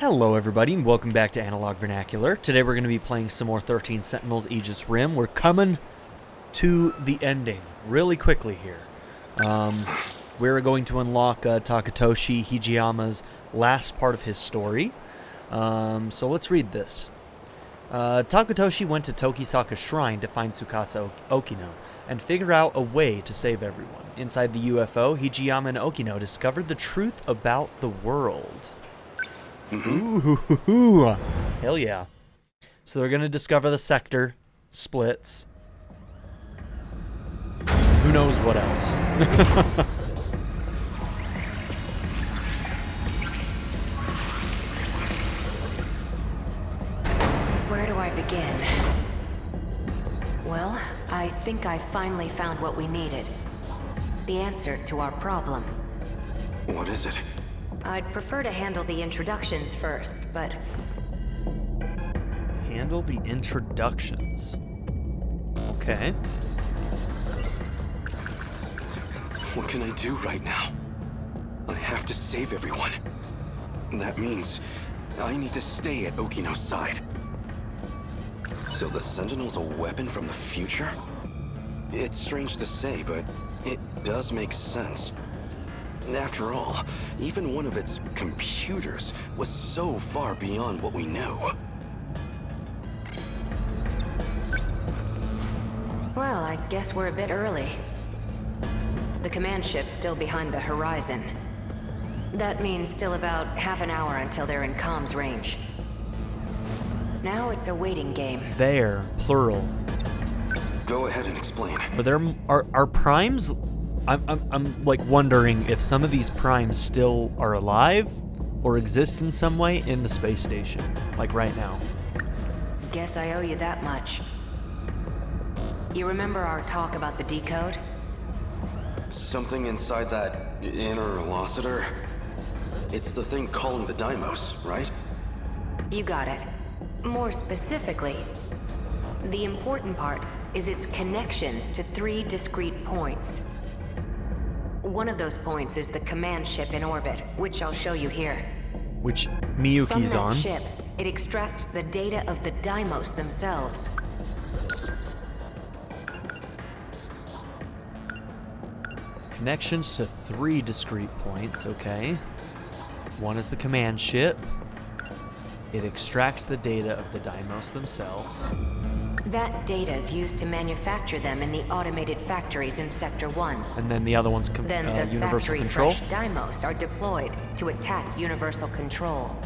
Hello everybody and welcome back to Analog Vernacular. Today we're going to be playing some more 13 Sentinels Aegis Rim. We're coming to the ending really quickly here. We're going to unlock Takatoshi Hijiyama's last part of his story. So let's read this. Takatoshi went to Tokisaka Shrine to find Tsukasa Okino and figure out a way to save everyone. Inside the UFO, Hijiyama and Okino discovered the truth about the world. Ooh, hell yeah. So they're going to discover the sector splits. Who knows what else? Where do I begin? Well, I think I finally found what we needed. The answer to our problem. What is it? I'd prefer to handle the introductions first, but... Handle the introductions. Okay. What can I do right now? I have to save everyone. That means I need to stay at Okino's side. So the Sentinel's a weapon from the future? It's strange to say, but it does make sense. After all, even one of its computers was so far beyond what we knew. Well, I guess we're a bit early. The command ship's still behind the horizon. That means still about half an hour until they're in comms range. Now it's a waiting game. There, plural. Go ahead and explain. Are primes? I'm like wondering if some of these primes still are alive or exist in some way in the space station, like right now. Guess I owe you that much. You remember our talk about the decode? Something inside that interlocutor? It's the thing calling the Deimos, right? You got it. More specifically, the important part is its connections to 3 discrete points. One of those points is the command ship in orbit, which I'll show you here. Which Miyuki's From on. that ship, it extracts the data of the Deimos themselves. Connections to 3 discrete points, okay. One is the command ship. It extracts the data of the Deimos themselves. That data is used to manufacture them in the automated factories in Sector 1. And then the other one's Then the Universal Control. factory-fresh Deimos are deployed to attack Universal Control.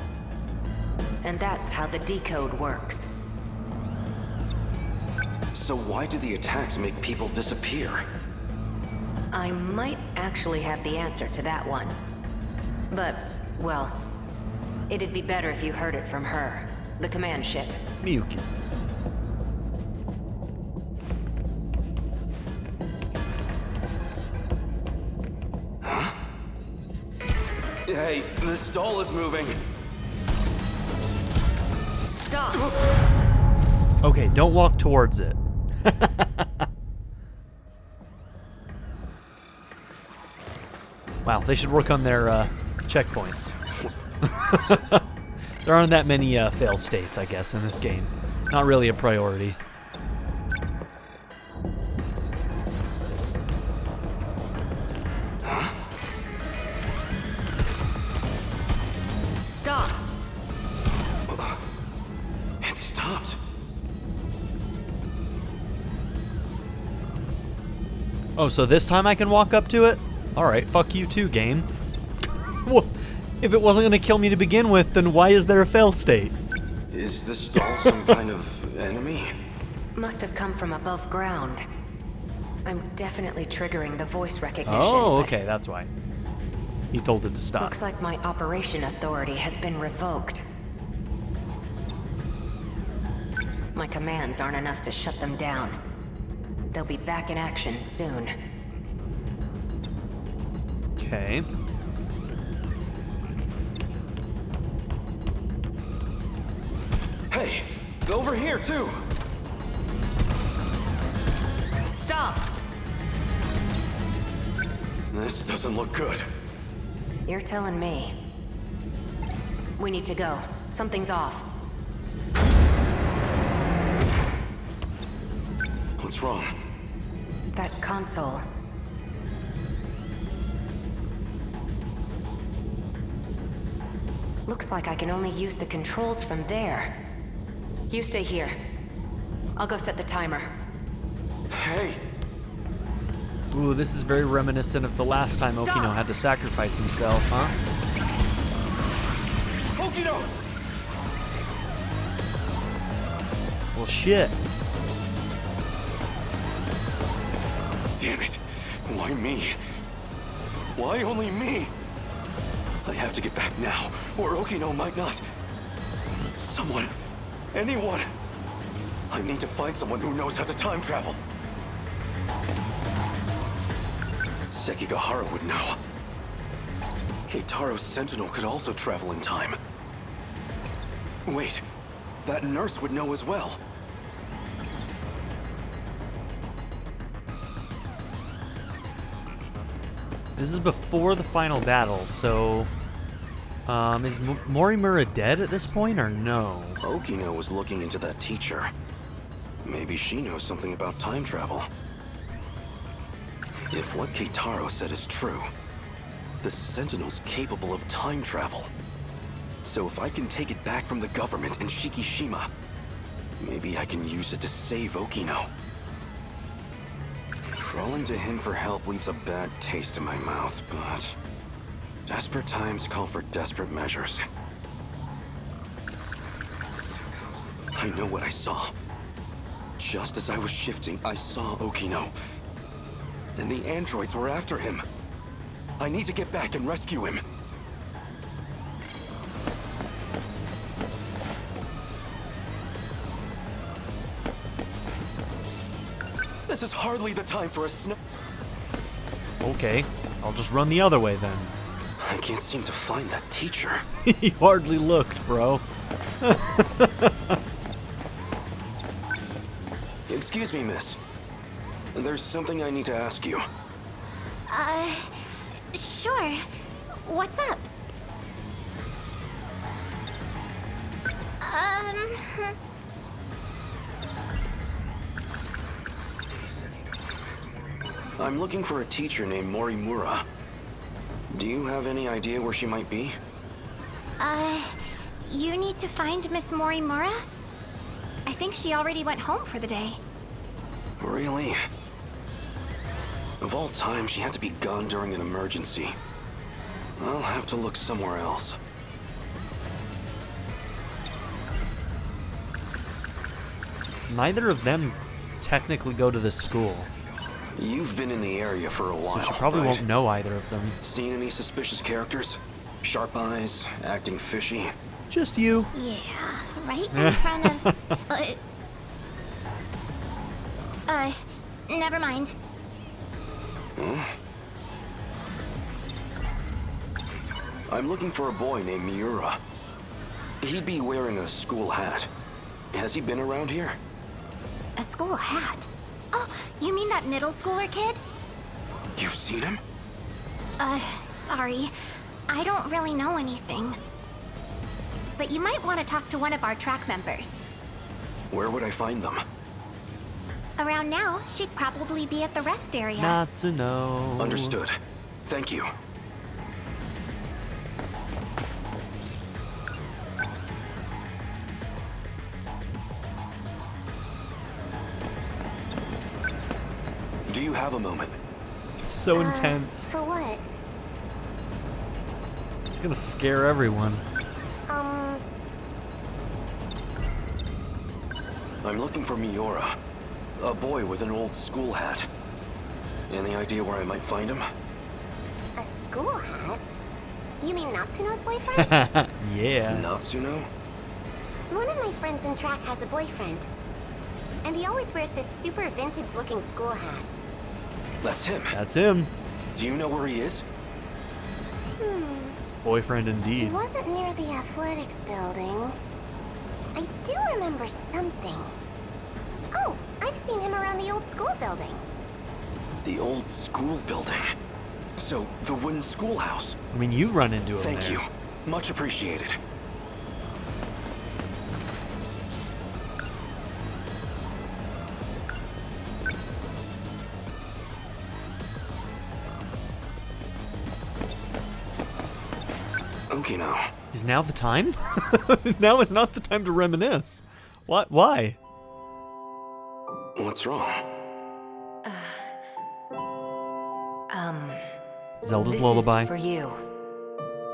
And that's how the decode works. So why do the attacks make people disappear? I might actually have the answer to that one. But, well, it'd be better if you heard it from her, the command ship. Miyuki. Hey, this doll is moving. Stop! Okay, don't walk towards it. Wow, they should work on their checkpoints. There aren't that many fail states, I guess, in this game. Not really a priority. Stop! It stopped. Oh, so this time I can walk up to it? Alright, fuck you too, game. Well, if it wasn't going to kill me to begin with, then why is there a fail state? Is this doll some kind of enemy? Must have come from above ground. I'm definitely triggering the voice recognition. Oh, but okay, that's why. He told it to stop. looks like my operation authority has been revoked. My commands aren't enough to shut them down. They'll be back in action soon. Okay. Hey, over here too. Stop! This doesn't look good. You're telling me. We need to go. Something's off. What's wrong? That console. Looks like I can only use the controls from there. You stay here. I'll go set the timer. Hey! Ooh, this is very reminiscent of the last time Stop. Okino had to sacrifice himself, huh? Okino! Well, shit. Damn it! Why me? Why only me? I have to get back now, or Okino might not. Someone. Anyone. I need to find someone who knows how to time travel. Sekigahara would know. Keitaro's Sentinel could also travel in time. Wait, that nurse would know as well. This is before the final battle, so... is Morimura dead at this point, or no? Okino was looking into that teacher. Maybe she knows something about time travel. If what Keitaro said is true, the Sentinel's capable of time travel. So if I can take it back from the government and Shikishima, maybe I can use it to save Okino. Crawling to him for help leaves a bad taste in my mouth, but... desperate times call for desperate measures. I know what I saw. Just as I was shifting, I saw Okino. And the androids were after him. I need to get back and rescue him. This is hardly the time for a Okay, I'll just run the other way then. I can't seem to find that teacher. He hardly looked, bro. Excuse me, miss. There's something I need to ask you. Sure. What's up? I'm looking for a teacher named Morimura. Do you have any idea where she might be? You need to find Miss Morimura? I think she already went home for the day. Really? Of all time, she had to be gone during an emergency. I'll have to look somewhere else. Neither of them technically go to this school, You've been in the area for a while, so she probably right? won't know either of them. Seen any suspicious characters? Sharp eyes, acting fishy? Just you. Yeah, right in front of... never mind. I'm looking for a boy named Miura. He'd be wearing a school hat. Has he been around here? A school hat? Oh, you mean that middle schooler kid? You've seen him? Sorry. I don't really know anything. But you might want to talk to one of our track members. Where would I find them? Around now, she'd probably be at the rest area. Natsuno. Understood. Thank you. Do you have a moment? So intense. For what? It's gonna scare everyone. I'm looking for Miura. A boy with an old school hat. Any idea where I might find him? A school hat? You mean Natsuno's boyfriend? Yeah. Natsuno? One of my friends in track has a boyfriend. And he always wears this super vintage-looking school hat. That's him. That's him. Do you know where he is? Boyfriend He indeed. wasn't near the athletics building. I do remember something. Oh, I've seen him around the old school building. The old school building. So, the wooden schoolhouse. I mean, you run into him Thank there. you. Much appreciated. Okino. Is now the time? Now is not the time to reminisce. What? Why? What's wrong? Zelda's This lullaby. is for you.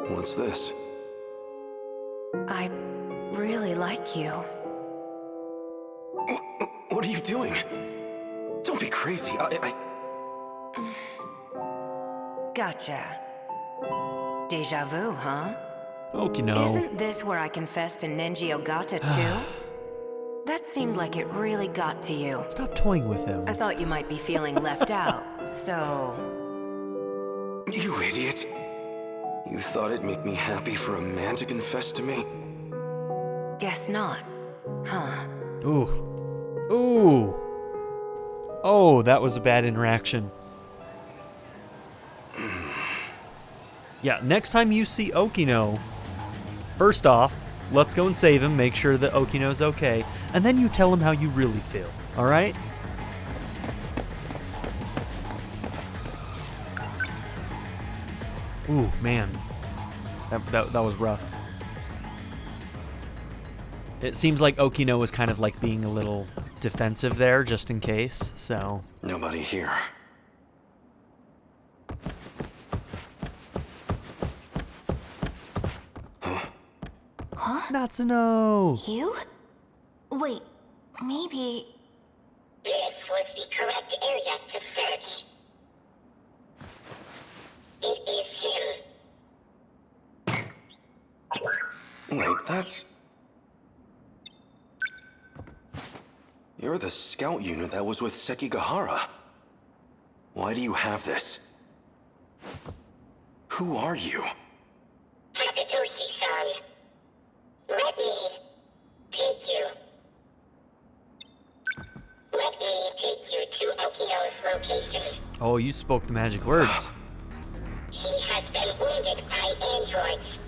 What's this? I really like you. What are you doing? Don't be crazy. Gotcha. Deja vu, huh? Okino. Isn't this where I confessed to Nenji Ogata too? That seemed like it really got to you. Stop toying with him. I thought you might be feeling left out, so... You idiot. You thought it'd make me happy for a man to confess to me? Guess not, huh? Ooh. Ooh. Oh, that was a bad interaction. Yeah, next time you see Okino, first off, let's go and save him, make sure that Okino's okay, and then you tell him how you really feel, alright? Ooh, man. That was rough. It seems like Okino was kind of like being a little defensive there, just in case, so... Nobody here. Natsuno! You? Wait, maybe... This was the correct area to search. It is him. Wait, that's... You're the scout unit that was with Sekigahara. Why do you have this? Who are you? Takatoshi-san. Let me take you. Let me take you to Okino's location. Oh, you spoke the magic words. He has been wounded by androids.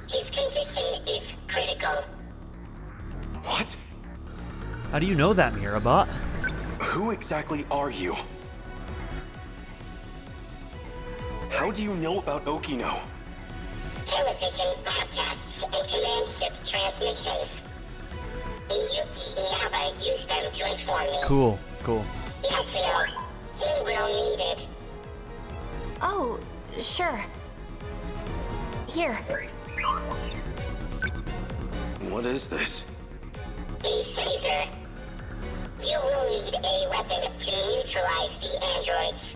His condition is critical. What? How do you know that, Mirabot? Who exactly are you? How do you know about Okino? Television broadcasts and command ship transmissions. Miyuki Inaba used them to inform me. Cool, cool. Natsuno, he will need it. Oh, sure. Here. What is this? A phaser. You will need a weapon to neutralize the androids.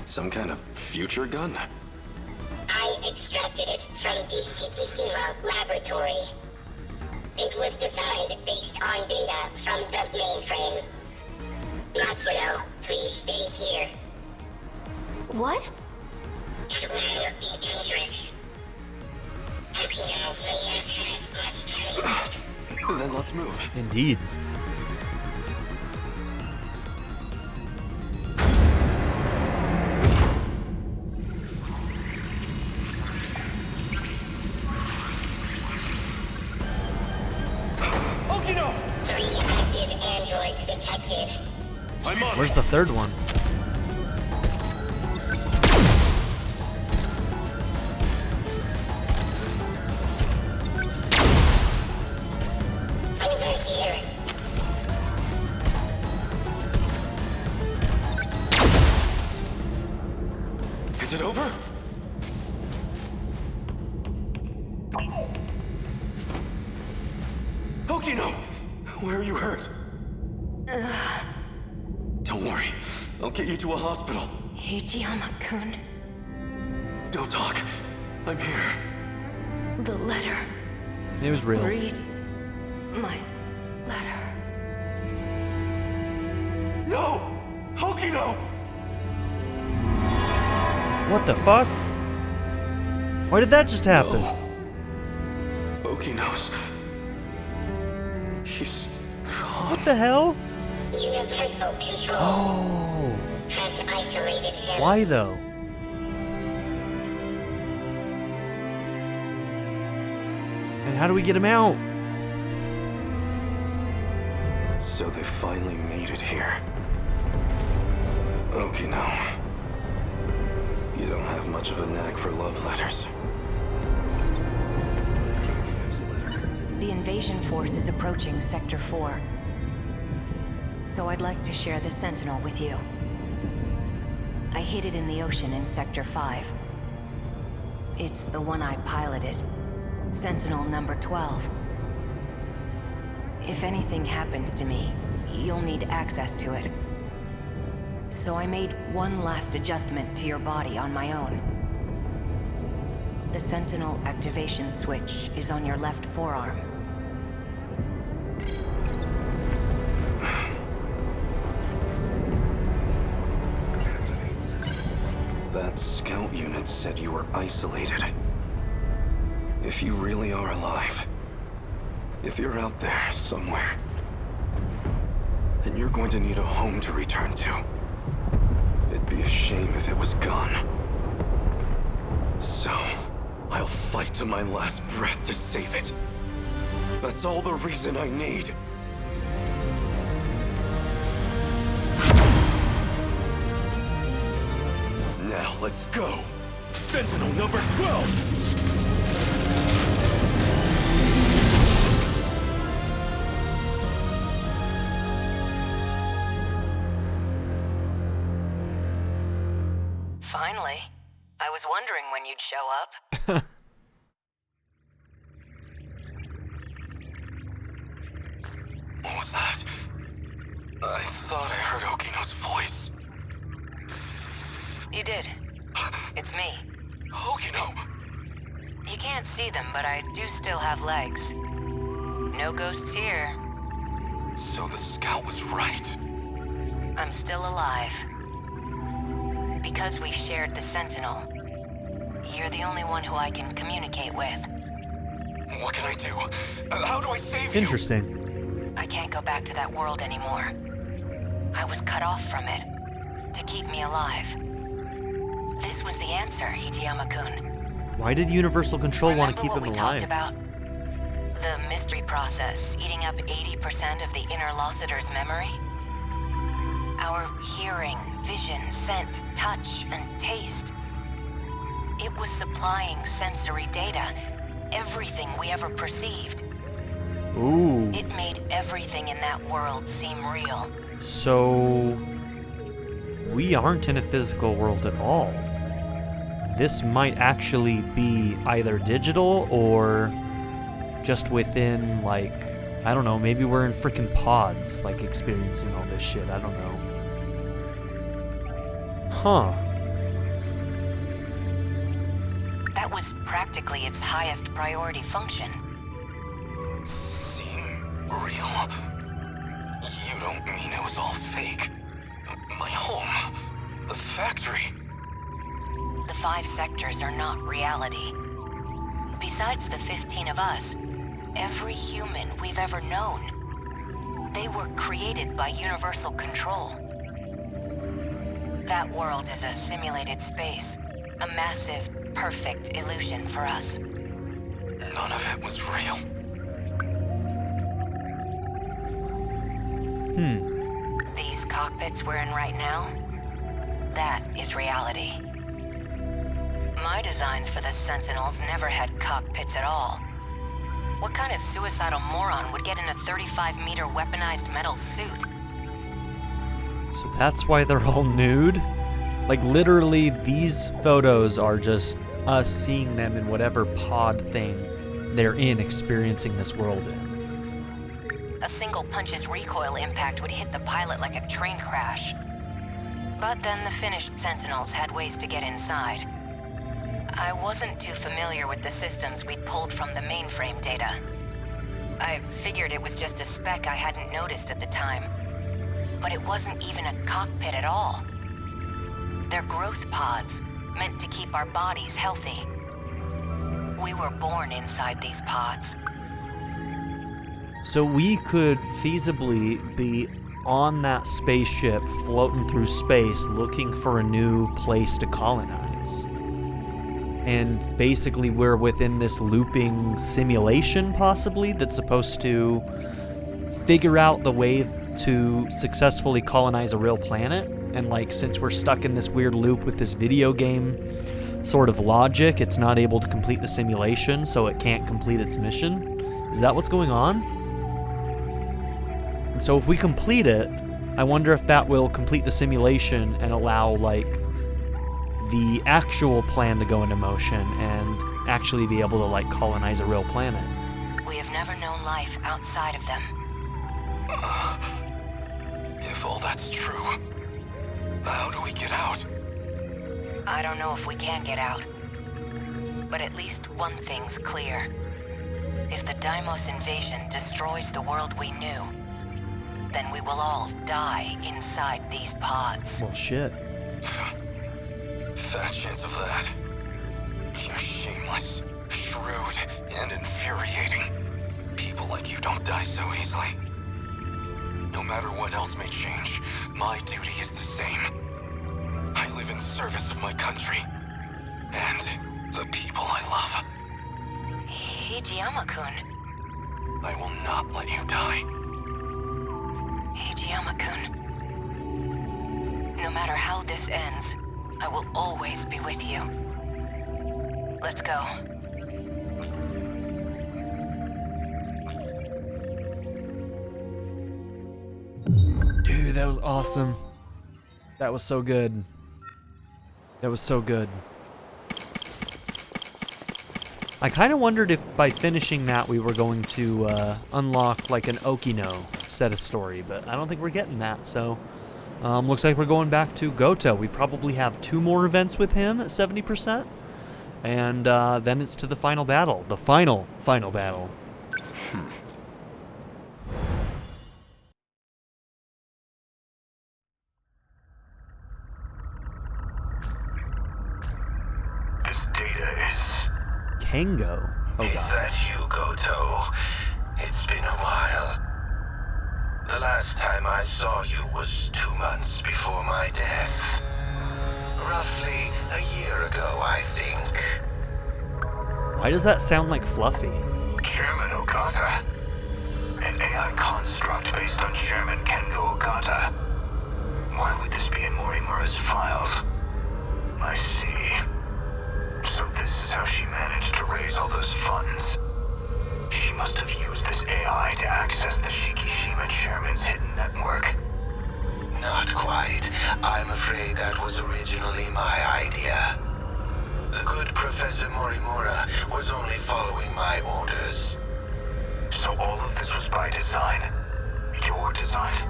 Some kind of future gun? I extracted it from the Hijiyama laboratory. It was designed based on data from the mainframe. Natsuno, please stay here. What? It will be dangerous. Okino may not have much time. Then let's move. Indeed. Okino! 3 active androids detected. I'm on. Where's the third one? Over here. Is it over? Okino! Where are you hurt? Don't worry. I'll get you to a hospital. Hijiyama-kun, Don't talk. I'm here. the letter. It was real. Read my letter. No! Okino! What the fuck? Why did that just happen? Oh. Okino's... He's gone. What the hell? Universal control Oh. has isolated him. Why though? And how do we get him out? So they finally made it here. Okino. You don't have much of a knack for love letters. invasion force is approaching Sector 4. So I'd like to share the Sentinel with you. I hid it in the ocean in Sector 5. It's the one I piloted. Sentinel number 12. If anything happens to me, you'll need access to it. So I made one last adjustment to your body on my own. The Sentinel activation switch is on your left forearm. That scout unit said you were isolated. If you really are alive, if you're out there somewhere, then you're going to need a home to return to. It'd be a shame if it was gone. So, I'll fight to my last breath to save it. That's all the reason I need. Now let's go! Sentinel number 12! Finally. I was wondering when you'd show up. What was that? I thought I heard Okino's voice. You did. It's me. Okino! You can't see them, but I do still have legs. No ghosts here. So the scout was right. I'm still alive. Because we shared the Sentinel, you're the only one who I can communicate with. What can I do? How do I save you? Interesting. I can't go back to that world anymore. I was cut off from it to keep me alive. This was the answer, Hijiyama-kun. Why did Universal Control want to keep him Remember alive? what we talked about? The mystery process eating up 80% of the inner Lossiter's memory? Our hearing, vision, scent, touch, and taste. It was supplying sensory data, everything we ever perceived. Ooh. It made everything in that world seem real. So, we aren't in a physical world at all. This might actually be either digital or just within, like, I don't know, maybe we're in freaking pods, like, experiencing all this shit. I don't know. Huh. That was practically its highest priority function. Seem real? You don't mean it was all fake? My home? The factory? The 5 sectors are not reality. Besides the 15 of us, every human we've ever known, they were created by Universal Control. That world is a simulated space, a massive, perfect illusion for us. None of it was real. These cockpits we're in right now, that is reality. My designs for the Sentinels never had cockpits at all. What kind of suicidal moron would get in a 35-meter weaponized metal suit? So that's why they're all nude? Like, literally, these photos are just us seeing them in whatever pod thing they're in, experiencing this world in. A single punch's recoil impact would hit the pilot like a train crash. But then the finished Sentinels had ways to get inside. I wasn't too familiar with the systems we'd pulled from the mainframe data. I figured it was just a speck I hadn't noticed at the time. But it wasn't even a cockpit at all. They're growth pods, meant to keep our bodies healthy. We were born inside these pods. So we could feasibly be on that spaceship floating through space looking for a new place to colonize. And basically we're within this looping simulation, possibly, that's supposed to figure out the way to successfully colonize a real planet. And, like, since we're stuck in this weird loop with this video game sort of logic, it's not able to complete the simulation, so it can't complete its mission. Is that what's going on? And so if we complete it, I wonder if that will complete the simulation and allow, like, the actual plan to go into motion and actually be able to, like, colonize a real planet. We have never known life outside of them. If all that's true, how do we get out? I don't know if we can get out. But at least one thing's clear. If the Deimos invasion destroys the world we knew, then we will all die inside these pods. Well, shit. Fat chance of that. You're shameless, shrewd, and infuriating. People like you don't die so easily. No matter what else may change, my duty is the same. I live in service of my country. And the people I love. Hijiyama-kun. I will not let you die. Hijiyama-kun. No matter how this ends, I will always be with you. Let's go. Dude, that was awesome. That was so good. That was so good. I kind of wondered if by finishing that we were going to unlock like an Okino set of story, but I don't think we're getting that, so looks like we're going back to Gouto. We probably have 2 more events with him at 70%, and then it's to the final battle. The final battle. This data is... Kango. Oh Is god. that you, Gouto? It's been a while. The last time I saw you was 2 months before my death. Roughly a year ago, I think. Why does that sound like Fluffy? Chairman Okata. An AI construct based on Chairman Kengo Okata. Why would this be in Morimura's files? I see. So this is how she managed to raise all those funds. She must have used this AI to access the Shikishima chairman's hidden network. Not quite. I'm afraid that was originally my idea. The good Professor Morimura was only following my orders. So all of this was by design? Your design?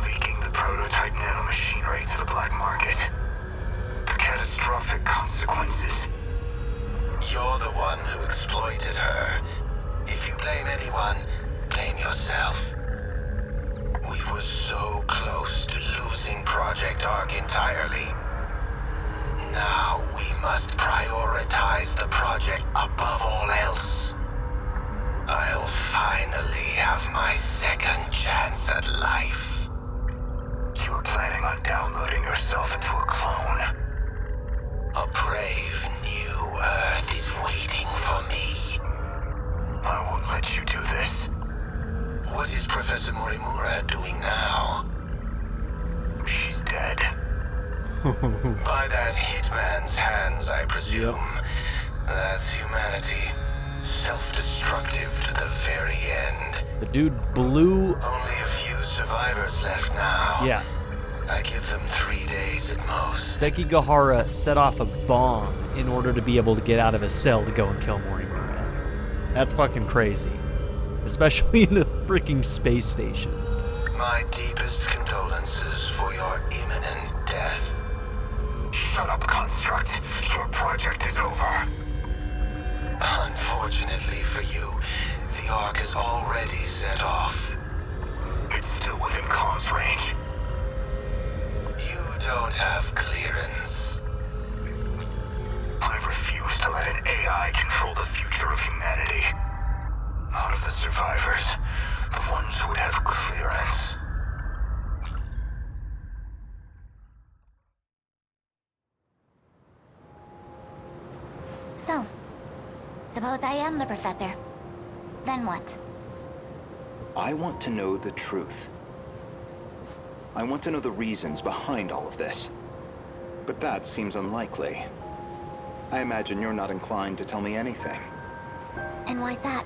Leaking the prototype nanomachinery to the black market? The catastrophic consequences. You're the one who exploited her. If you blame anyone, blame yourself. We were so close to losing Project Ark entirely. Now we must prioritize the project above all else. I'll finally have my second chance at life. You were planning on downloading yourself into a clone. A brave new Earth is waiting for me. I won't let you do this. What is Professor Morimura doing now? She's dead. By that hitman's hands, I presume. Yep. That's humanity. Self-destructive to the very end. The dude blew... Only a few survivors left now. Yeah. I give them 3 days at most. Sekigahara set off a bomb in order to be able to get out of his cell to go and kill Morimura. That's fucking crazy. Especially in the freaking space station. My deepest condolences for your imminent death. Shut up, Construct. Your project is over. Unfortunately for you, the Ark is already set off. It's still within comms range. You don't have clearance. I refuse to let an AI control the future of humanity. Not of the survivors, the ones who would have clearance. So, suppose I am the professor. Then what? I want to know the truth. I want to know the reasons behind all of this. But that seems unlikely. I imagine you're not inclined to tell me anything. And why's that?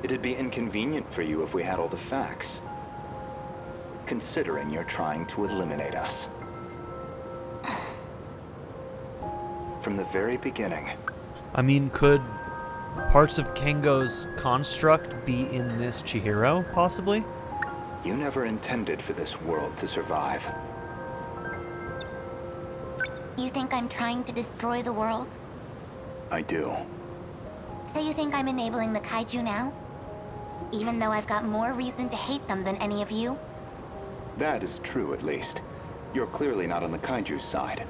It'd be inconvenient for you if we had all the facts. Considering you're trying to eliminate us. From the very beginning. I mean, could parts of Kengo's construct be in this Chihiro, possibly? You never intended for this world to survive. You think I'm trying to destroy the world? I do. So you think I'm enabling the kaiju now? Even though I've got more reason to hate them than any of you? That is true, at least. You're clearly not on the kaiju's side.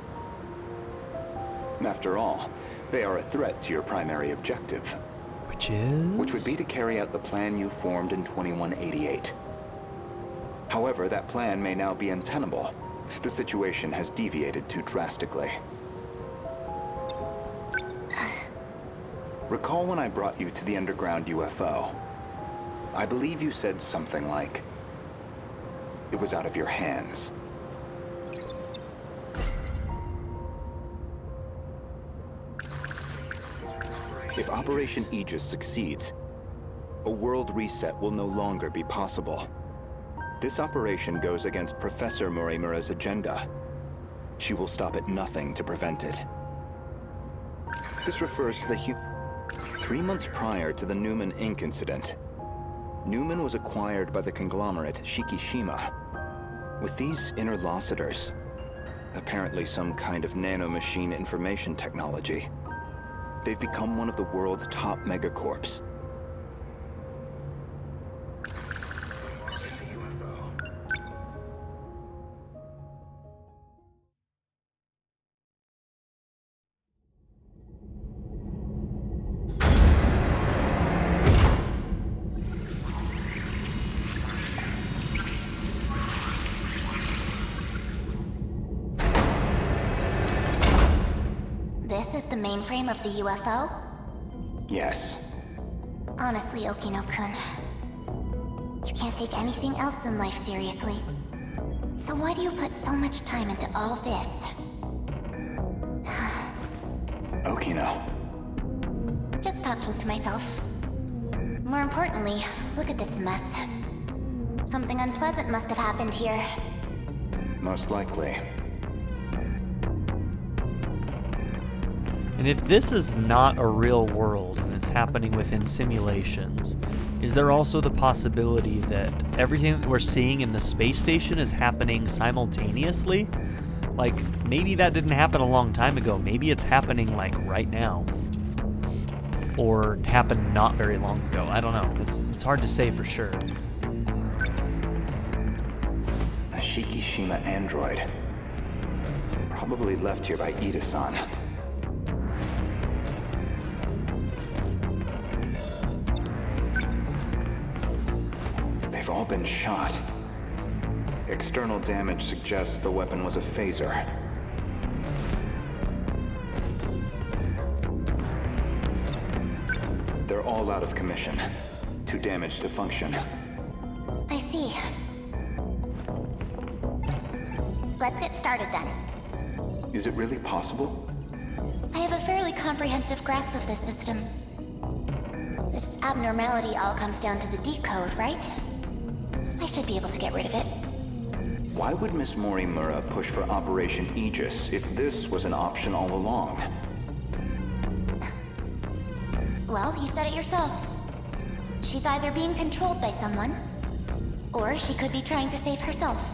After all, they are a threat to your primary objective. Which is? Which would be to carry out the plan you formed in 2188. However, that plan may now be untenable. The situation has deviated too drastically. Recall when I brought you to the underground UFO? I believe you said something like, it was out of your hands. If Operation Aegis succeeds, a world reset will no longer be possible. This operation goes against Professor Morimura's agenda. She will stop at nothing to prevent it. This refers to the 3 months prior to the Newman Inc. incident, Newman was acquired by the conglomerate Shikishima. With these interlocutors, apparently some kind of nanomachine information technology, they've become one of the world's top megacorps. This is the mainframe of the UFO? Yes. Honestly, Okino-kun, you can't take anything else in life seriously. So why do you put so much time into all this? Okino. Just talking to myself. More importantly, look at this mess. Something unpleasant must have happened here. Most likely. And if this is not a real world and it's happening within simulations, is there also the possibility that everything that we're seeing in the space station is happening simultaneously? Like, maybe that didn't happen a long time ago. Maybe it's happening, like, right now. Or happened not very long ago. I don't know. It's hard to say for sure. A Shikishima android. Probably left here by Ida-san. They've all been shot. External damage suggests the weapon was a phaser. They're all out of commission. Too damaged to function. I see. Let's get started then. Is it really possible? I have a fairly comprehensive grasp of this system. This abnormality all comes down to the decode, right? I should be able to get rid of it. Why would Miss Morimura push for Operation Aegis if this was an option all along? Well, you said it yourself. She's either being controlled by someone, or she could be trying to save herself.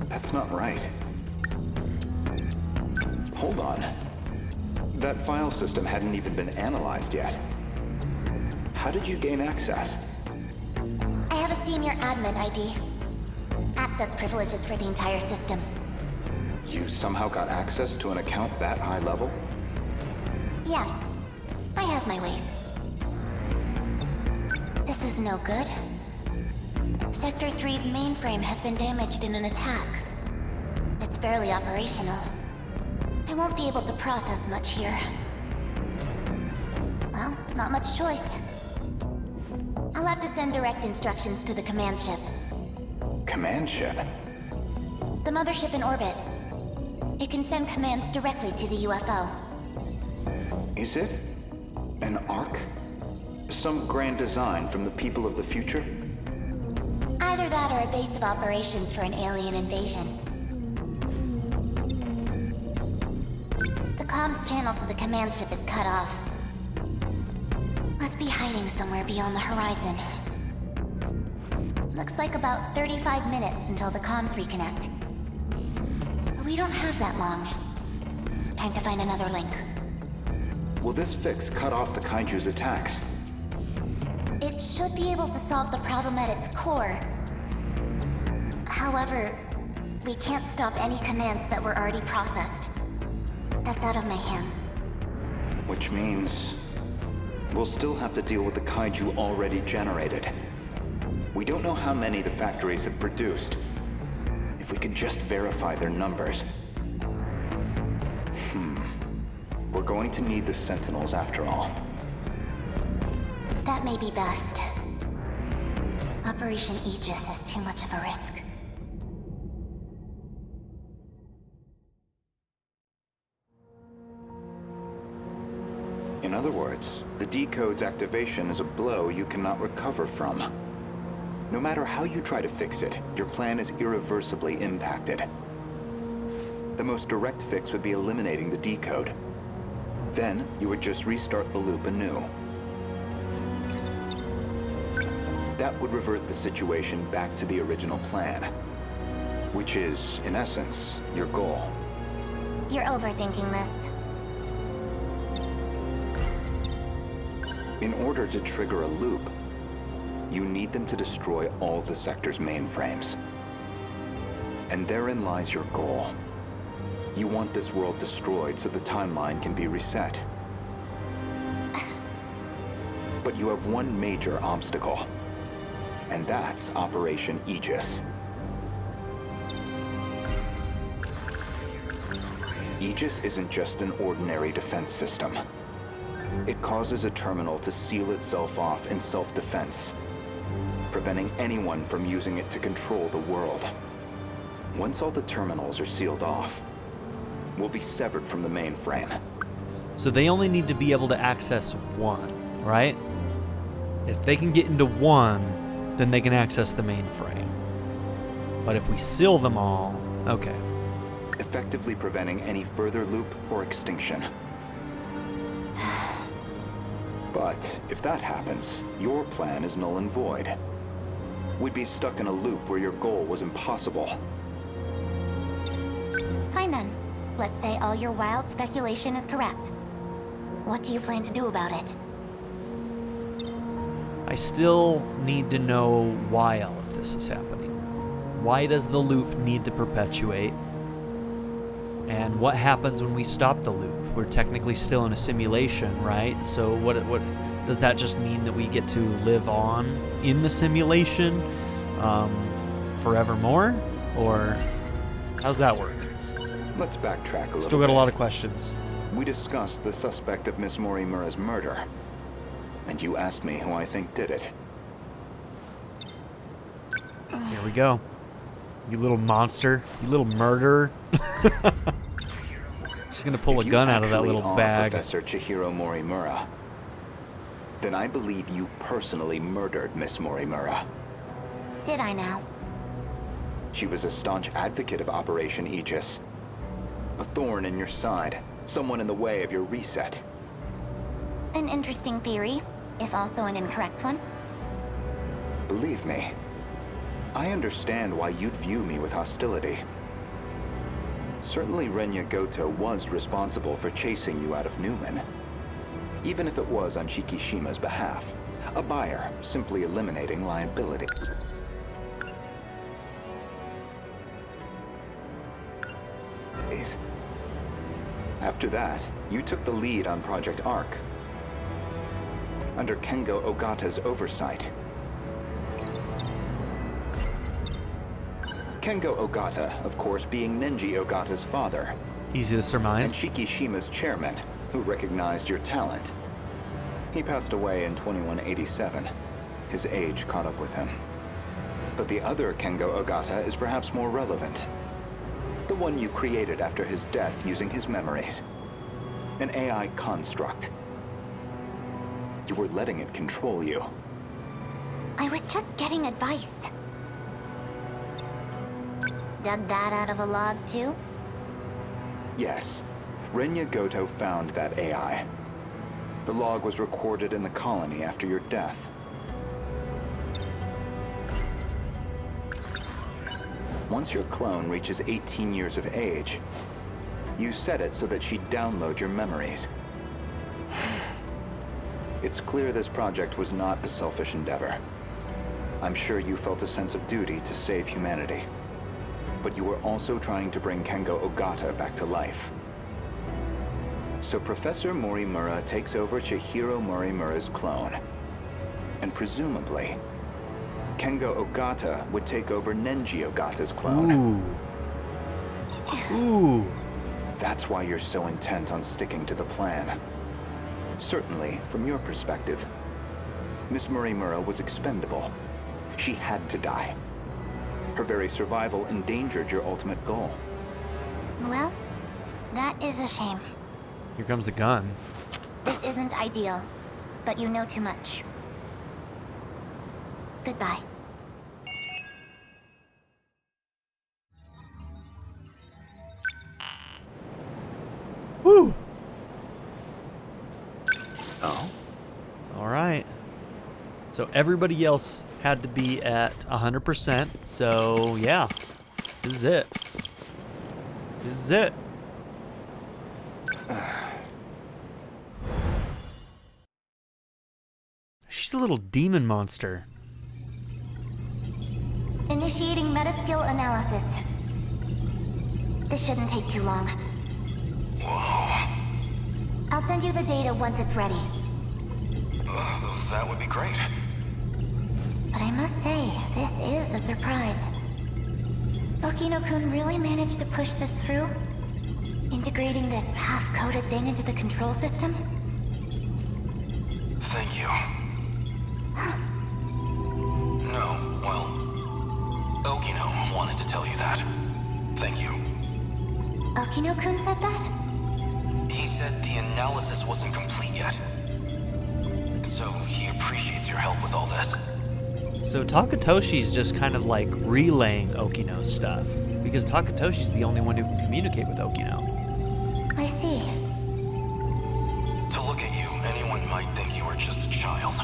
That's not right. Hold on. That file system hadn't even been analyzed yet. How did you gain access? I have a senior admin ID. Access privileges for the entire system. You somehow got access to an account that high level? Yes, I have my ways. This is no good. Sector 3's mainframe has been damaged in an attack. It's barely operational. I won't be able to process much here. Well, not much choice. I'll have to send direct instructions to the command ship. Command ship? The mothership in orbit. It can send commands directly to the UFO. Is it? An ark? Some grand design from the people of the future? Either that or a base of operations for an alien invasion. The comms channel to the command ship is cut off. Must be hiding somewhere beyond the horizon. Looks like about 35 minutes until the comms reconnect. But we don't have that long. Time to find another link. Will this fix cut off the kaiju's attacks? It should be able to solve the problem at its core. However, we can't stop any commands that were already processed. That's out of my hands. Which means we'll still have to deal with the kaiju already generated. We don't know how many the factories have produced. If we could just verify their numbers. We're going to need the Sentinels after all. That may be best. Operation Aegis is too much of a risk. In other words, the decode's activation is a blow you cannot recover from. No matter how you try to fix it, your plan is irreversibly impacted. The most direct fix would be eliminating the decode. Then, you would just restart the loop anew. That would revert the situation back to the original plan. Which is, in essence, your goal. You're overthinking this. In order to trigger a loop, you need them to destroy all the sector's mainframes. And therein lies your goal. You want this world destroyed so the timeline can be reset. But you have one major obstacle. And that's Operation Aegis. Aegis isn't just an ordinary defense system. It causes a terminal to seal itself off in self-defense, preventing anyone from using it to control the world. Once all the terminals are sealed off, we'll be severed from the mainframe. So they only need to be able to access one, right? If they can get into one, then they can access the mainframe. But if we seal them all, okay. Effectively preventing any further loop or extinction. But if that happens, your plan is null and void. We'd be stuck in a loop where your goal was impossible. Fine then. Let's say all your wild speculation is correct. What do you plan to do about it? I still need to know why all of this is happening. Why does the loop need to perpetuate? And what happens when we stop the loop? We're technically still in a simulation, right? So what does that just mean that we get to live on in the simulation forevermore? Or how's that work? Let's backtrack a little Still got a bit. lot of questions. We discussed the suspect of Miss Morimura's murder. And you asked me who I think did it. Here we go. You little monster. You little murderer. Just gonna pull a gun out of that little bag. Professor Chihiro Morimura, then I believe you personally murdered Miss Morimura. Did I now? She was a staunch advocate of Operation Aegis. A thorn in your side, someone in the way of your reset. An interesting theory, if also an incorrect one. Believe me, I understand why you'd view me with hostility. Certainly Renya Gouto was responsible for chasing you out of Newman, even if it was on Shikishima's behalf. A buyer simply eliminating liability. After that, you took the lead on Project Arc, under Kengo Ogata's oversight. Kengo Ogata, of course, being Nenji Ogata's father. Easy to surmise. And Shikishima's chairman, who recognized your talent. He passed away in 2187. His age caught up with him. But the other Kengo Ogata is perhaps more relevant. The one you created after his death using his memories. An AI construct. You were letting it control you. I was just getting advice. Dug that out of a log, too? Yes. Renya Gouto found that AI. The log was recorded in the colony after your death. Once your clone reaches 18 years of age, you set it so that she'd download your memories. It's clear this project was not a selfish endeavor. I'm sure you felt a sense of duty to save humanity. But you were also trying to bring Kengo Ogata back to life. So Professor Morimura takes over Chihiro Morimura's clone. And presumably, Kengo Ogata would take over Nenji Ogata's clone. Ooh. Ooh. That's why you're so intent on sticking to the plan. Certainly, from your perspective, Miss Morimura was expendable. She had to die. Her very survival endangered your ultimate goal. Well, that is a shame. Here comes the gun. This isn't ideal, but you know too much. Goodbye. Woo! Oh? All right. So everybody else had to be at 100%. So yeah, this is it. This is it. She's a little demon monster. Initiating metaskill analysis. This shouldn't take too long. I'll send you the data once it's ready. That would be great. But I must say, this is a surprise. Okino-kun really managed to push this through? Integrating this half-coded thing into the control system? Thank you. No, well, Okino wanted to tell you that. Thank you. Okino-kun said that? He said the analysis wasn't complete yet. So he appreciates your help with all this. So Takatoshi's just kind of like relaying Okino's stuff, because Takatoshi's the only one who can communicate with Okino. I see. To look at you, anyone might think you are just a child.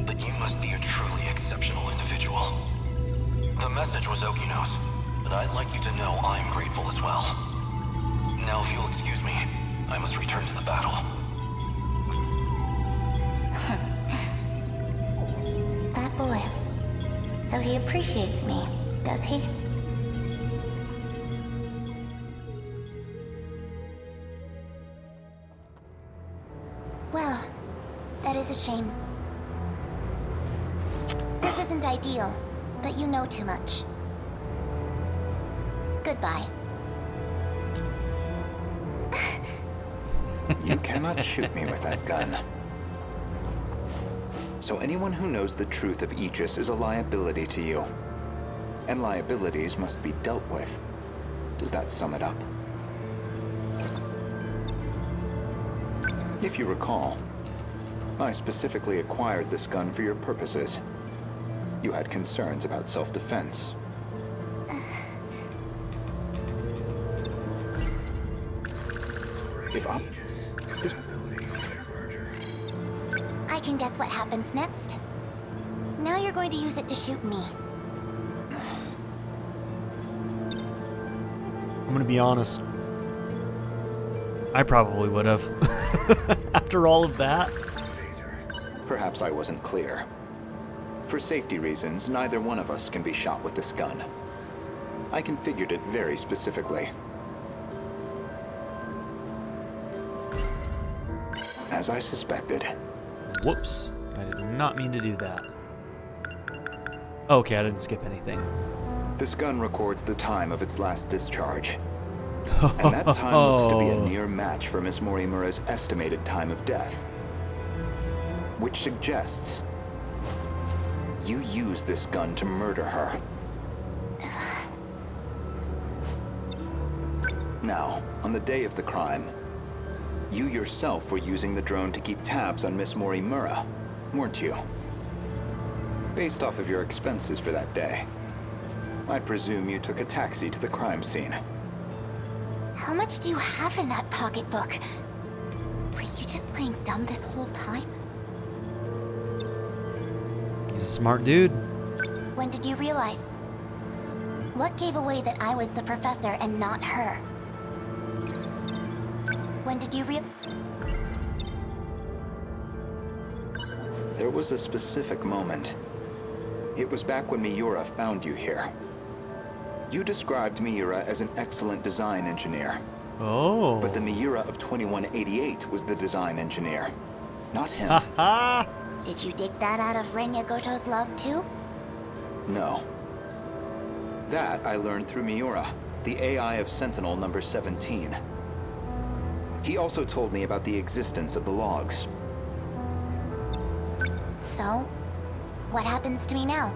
But you must be a truly exceptional individual. The message was Okino's, but I'd like you to know I'm grateful as well. Now if you'll excuse me, I must return to the battle. That boy. So he appreciates me, does he? Well, that is a shame. This isn't ideal, but you know too much. Goodbye. You cannot shoot me with that gun. So anyone who knows the truth of Aegis is a liability to you. And liabilities must be dealt with. Does that sum it up? If you recall, I specifically acquired this gun for your purposes. You had concerns about self-defense. If I can guess what happens next. Now you're going to use it to shoot me. I'm gonna be honest. I probably would have. After all of that. Perhaps I wasn't clear. For safety reasons, neither one of us can be shot with this gun. I configured it very specifically. As I suspected. Whoops. I did not mean to do that. Okay, I didn't skip anything. This gun records the time of its last discharge. And that time looks to be a near match for Miss Morimura's estimated time of death. Which suggests you used this gun to murder her. Now, on the day of the crime, you yourself were using the drone to keep tabs on Miss Morimura, weren't you? Based off of your expenses for that day, I presume you took a taxi to the crime scene. How much do you have in that pocketbook? Were you just playing dumb this whole time? He's a smart dude. When did you realize? What gave away that I was the professor and not her? When did you There was a specific moment. It was back when Miura found you here. You described Miura as an excellent design engineer. Oh. But the Miura of 2188 was the design engineer, not him. Ha! Did you dig that out of Renya Gouto's log too? No. That I learned through Miura, the AI of Sentinel number 17. He also told me about the existence of the logs. So, what happens to me now?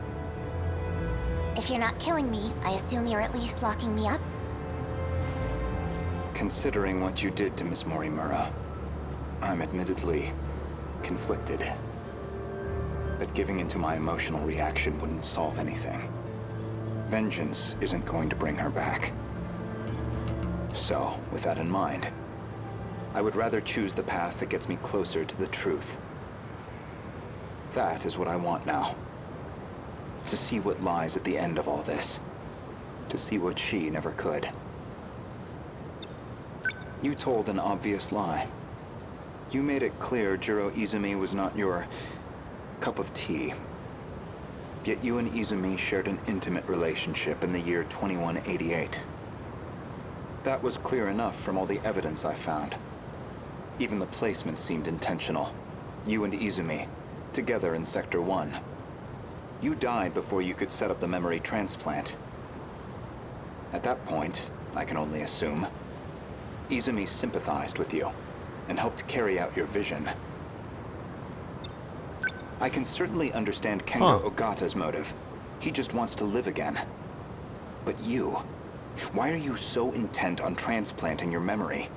If you're not killing me, I assume you're at least locking me up? Considering what you did to Miss Morimura, I'm admittedly conflicted. But giving into my emotional reaction wouldn't solve anything. Vengeance isn't going to bring her back. So, with that in mind, I would rather choose the path that gets me closer to the truth. That is what I want now. To see what lies at the end of all this. To see what she never could. You told an obvious lie. You made it clear Jiro Izumi was not your cup of tea. Yet you and Izumi shared an intimate relationship in the year 2188. That was clear enough from all the evidence I found. Even the placement seemed intentional. You and Izumi, together in Sector 1. You died before you could set up the memory transplant. At that point, I can only assume, Izumi sympathized with you and helped carry out your vision. I can certainly understand Kengo Ogata's motive. He just wants to live again. But you, why are you so intent on transplanting your memory?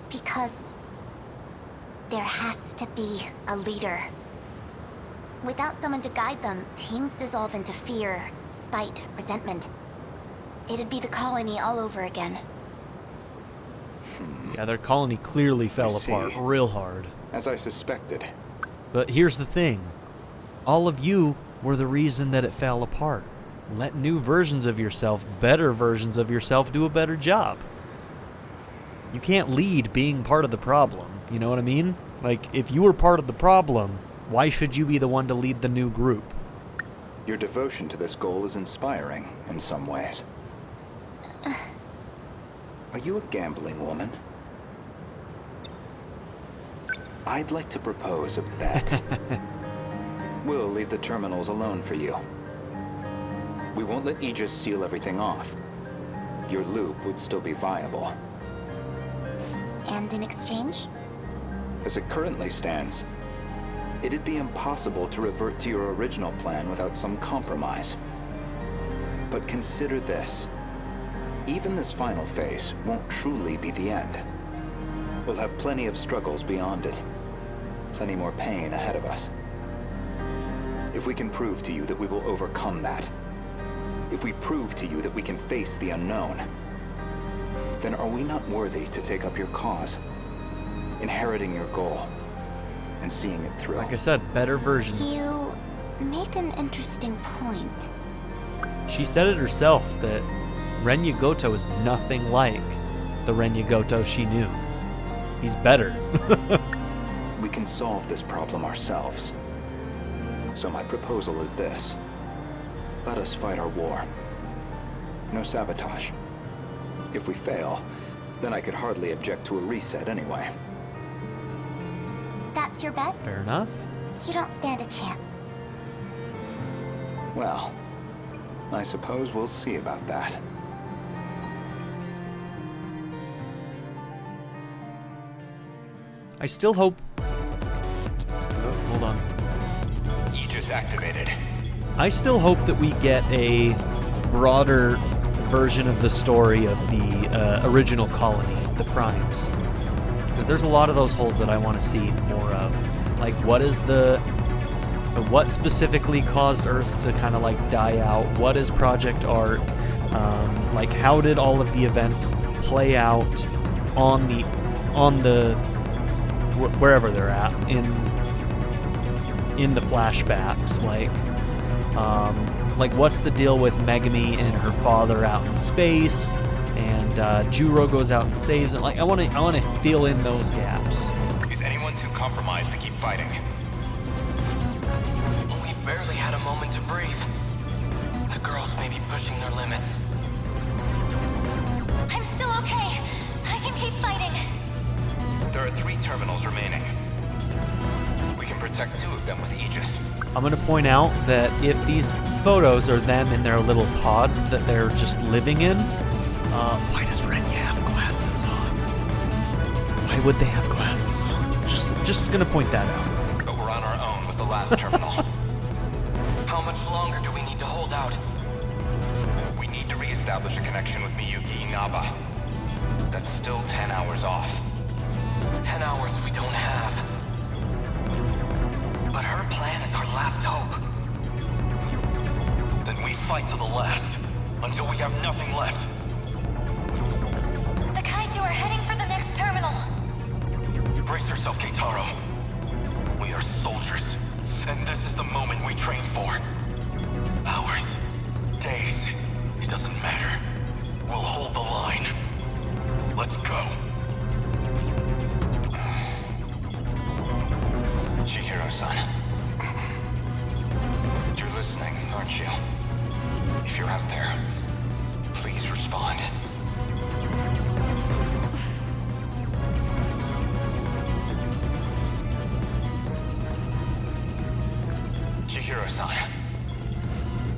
Because there has to be a leader. Without someone to guide them, teams dissolve into fear, spite, resentment. It'd be the colony all over again. Yeah, their colony clearly fell apart real hard. As I suspected. But here's the thing. All of you were the reason that it fell apart. Let new versions of yourself, better versions of yourself, do a better job. You can't lead being part of the problem. You know what I mean? Like, if you were part of the problem, why should you be the one to lead the new group? Your devotion to this goal is inspiring in some ways. Are you a gambling woman? I'd like to propose a bet. We'll leave the terminals alone for you. We won't let Aegis seal everything off. Your loop would still be viable. And in exchange? As it currently stands, it'd be impossible to revert to your original plan without some compromise. But consider this. Even this final phase won't truly be the end. We'll have plenty of struggles beyond it. Plenty more pain ahead of us. If we can prove to you that we will overcome that, if we prove to you that we can face the unknown, then are we not worthy to take up your cause, inheriting your goal, and seeing it through? Like I said, better versions. You make an interesting point. She said it herself that Renya Gouto is nothing like the Renya Gouto she knew. He's better. We can solve this problem ourselves. So my proposal is this. Let us fight our war. No sabotage. If we fail, then I could hardly object to a reset anyway. That's your bet? Fair enough. You don't stand a chance. Well, I suppose we'll see about that. I still hope... Oh, hold on. Aegis activated. I still hope that we get a broader version of the story of the original colony, the Primes. Because there's a lot of those holes that I want to see more of. Like, what specifically caused Earth to kind of like die out? What is Project Ark? Like, how did all of the events play out on the wherever they're at in the flashbacks? Like what's the deal with Megami and her father out in space, and Juro goes out and saves them? Like, I want to fill in those gaps. Is anyone too compromised to keep fighting? We've barely had a moment to breathe. The girls may be pushing their limits. I'm still okay. I can keep fighting. There are 3 terminals remaining. We can protect 2 of them with Aegis. I'm going to point out that if these photos are them in their little pods that they're just living in, why does Renya have glasses on? Why would they have glasses on? Just going to point that out. But we're on our own with the last terminal. How much longer do we need to hold out? We need to re-establish a connection with Miyuki Inaba. That's still 10 hours off. 10 hours we don't have. But her plan is our last hope. Then we fight to the last, until we have nothing left. The kaiju are heading for the next terminal. Brace yourself, Keitaro. We are soldiers, and this is the moment we trained for. Hours, days, it doesn't matter. We'll hold the line. Let's go. Chihiro-san. You're listening, aren't you? If you're out there, please respond. Chihiro-san.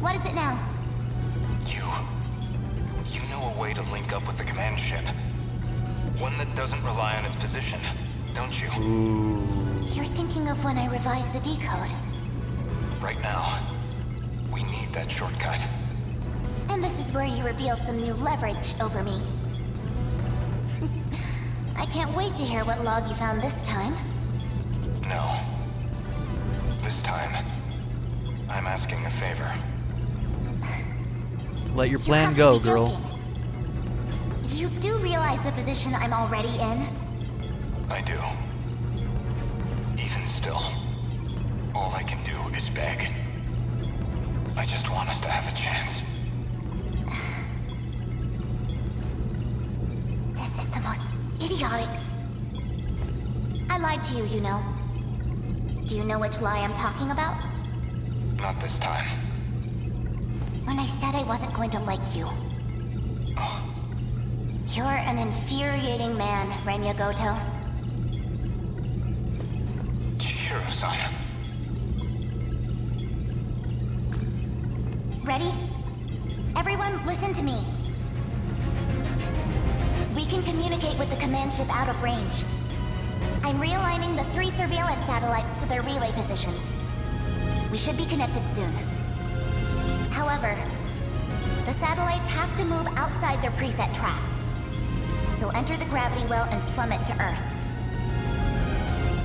What is it now? You know a way to link up with the command ship. One that doesn't rely on its position, don't you? You're thinking of when I revised the decode. Right now, we need that shortcut. And this is where you reveal some new leverage over me. I can't wait to hear what log you found this time. No. This time, I'm asking a favor. Let your You plan have to go, be girl. joking. You do realize the position I'm already in? I do. Even still, all I can do is beg. I just want us to have a chance. This is the most idiotic... I lied to you, you know. Do you know which lie I'm talking about? Not this time. When I said I wasn't going to like you. You're an infuriating man, Renya Gouto. Chihiro-san. Ready? Everyone, listen to me. We can communicate with the command ship out of range. I'm realigning the 3 surveillance satellites to their relay positions. We should be connected soon. However, the satellites have to move outside their preset tracks. They'll enter the gravity well and plummet to Earth.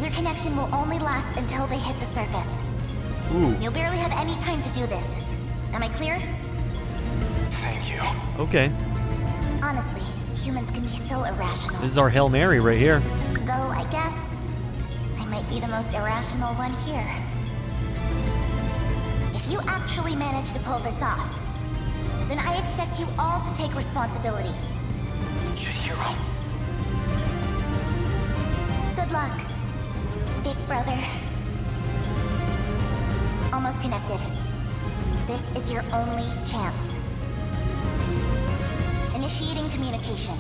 Your connection will only last until they hit the surface. Ooh. You'll barely have any time to do this. Am I clear? Thank you. Okay. Honestly, humans can be so irrational. This is our Hail Mary right here. Though I guess I might be the most irrational one here. If you actually manage to pull this off, then I expect you all to take responsibility. Chihiro. Good luck, big brother. Almost connected. This is your only chance. Initiating communication.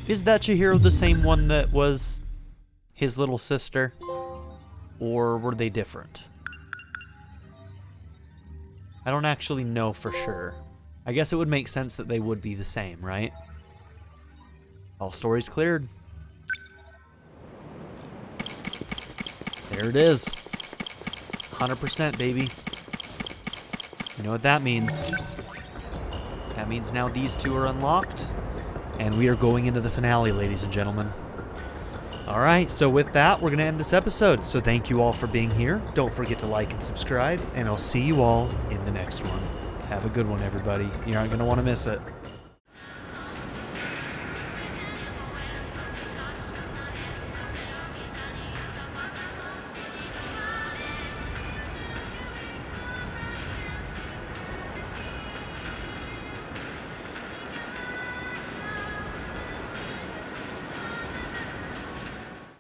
Is that Chihiro the same one that was his little sister? Or were they different? I don't actually know for sure. I guess it would make sense that they would be the same, right? All stories cleared. There it is. 100%, baby. You know what that means? That means now these two are unlocked, and we are going into the finale, ladies and gentlemen. Alright, so with that, we're going to end this episode. So thank you all for being here. Don't forget to like and subscribe, and I'll see you all in the next one. Have a good one, everybody. You aren't going to want to miss it.